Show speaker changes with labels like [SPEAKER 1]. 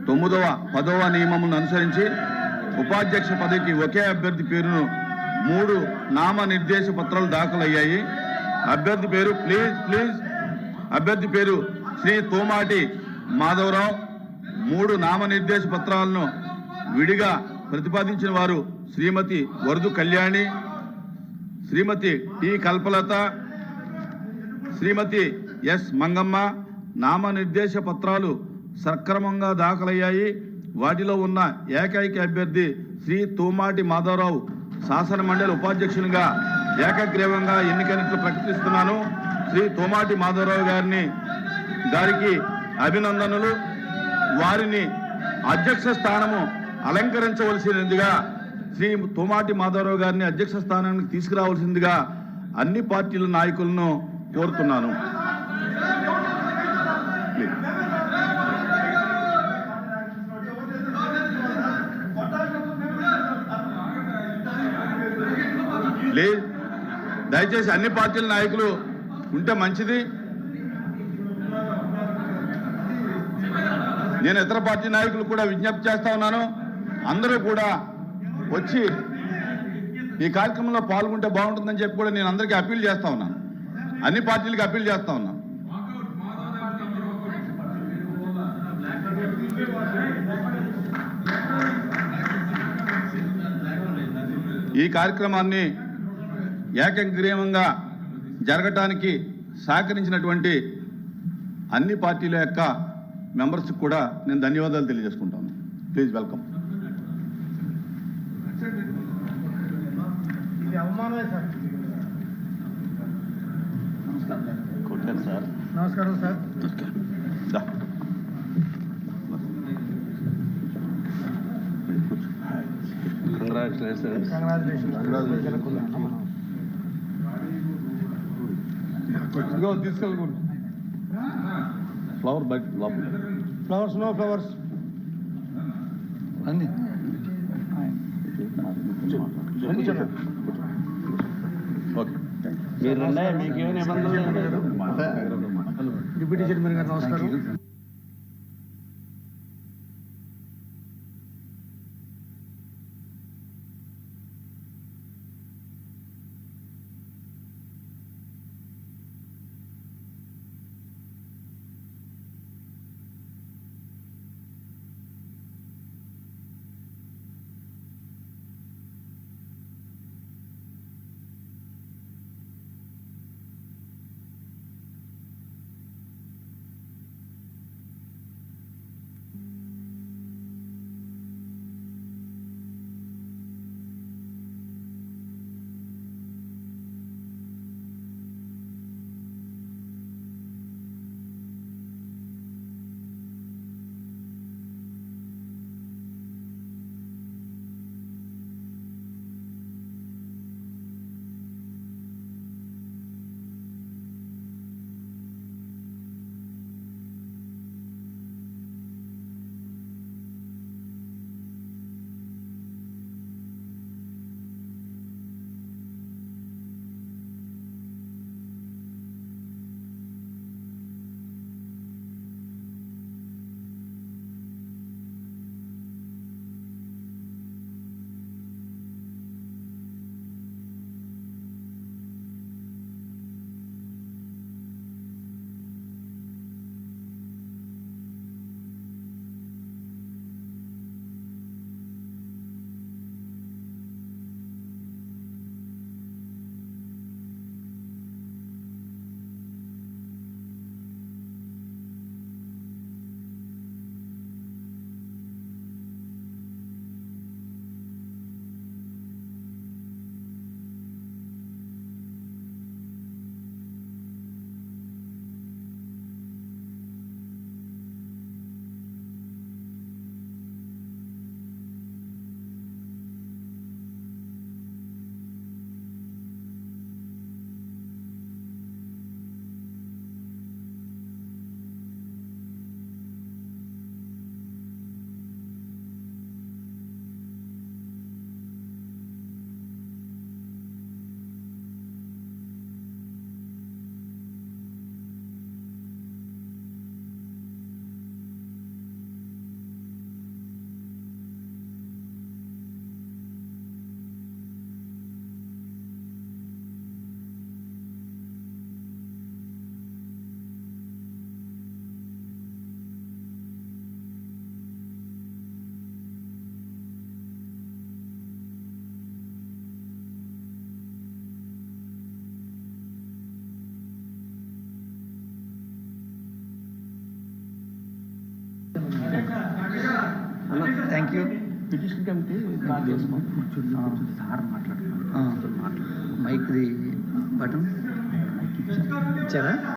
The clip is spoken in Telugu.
[SPEAKER 1] 9వ 10వ నియమములను అనుసరించి ఉపాధ్యక్ష పదవికి ఒకే అభ్యర్థి పేరును 3 నామనిర్దేశ పత్రాలు దాఖలయ్యాయి. అభ్యర్థి పేరు అభ్యర్థి పేరు శ్రీ తోమాటి మాధవరావు. 3 నామనిర్దేశ పత్రాలను విడిగా ప్రతిపాదించిన వారు శ్రీమతి వరదు కళ్యాణి, శ్రీమతి టి కల్పలత, శ్రీమతి ఎస్ మంగమ్మ. నామనిర్దేశ పత్రాలు సక్రమంగా దాఖలయ్యాయి. వాటిలో ఉన్న ఏకైక అభ్యర్థి శ్రీ తోమాటి మాధవరావు శాసన మండలి ఉపాధ్యక్షునిగా ఏకగ్రీవంగా ఎన్నికైనట్లు ప్రకటిస్తున్నాను. శ్రీ తోమాటి మాధవరావు గారికి అభినందనలు. వారిని అధ్యక్ష స్థానము అలంకరించవలసినదిగా శ్రీ తోమాటి మాధవరావు గారిని అధ్యక్ష స్థానానికి తీసుకురావాల్సిందిగా అన్ని పార్టీల నాయకులను కోరుతున్నాను. దయచేసి అన్ని పార్టీల నాయకులు ఉంటే మంచిది. నేను ఇతర పార్టీ నాయకులు కూడా విజ్ఞప్తి చేస్తా ఉన్నాను. అందరూ కూడా వచ్చి ఈ కార్యక్రమంలో పాల్గొంటే బాగుంటుందని చెప్పి కూడా నేను అందరికీ అప్పీల్ చేస్తా ఉన్నాను. అన్ని పార్టీలకి అప్పీల్ చేస్తా ఉన్నాను. ఈ కార్యక్రమాన్ని ఏకగ్రీవంగా జరగటానికి సహకరించినటువంటి అన్ని పార్టీల యొక్క మెంబర్స్కి కూడా నేను ధన్యవాదాలు తెలియజేసుకుంటాను. Please welcome.
[SPEAKER 2] నమస్కారం సార్.
[SPEAKER 1] తీసుకెళ్ళకూడదు. ఫ్లవర్ బయట
[SPEAKER 2] ఫ్లవర్స్ నో ఫ్లవర్స్ అన్ని డిప్యూటీ చైర్మన్ గారు నమస్కారం.
[SPEAKER 3] పిటిషన్ కమిటీ కాల్ చేసుకో.
[SPEAKER 4] సార్ మాట్లాడుతున్నారు మైక్ది బటన్ ఇచ్చారా?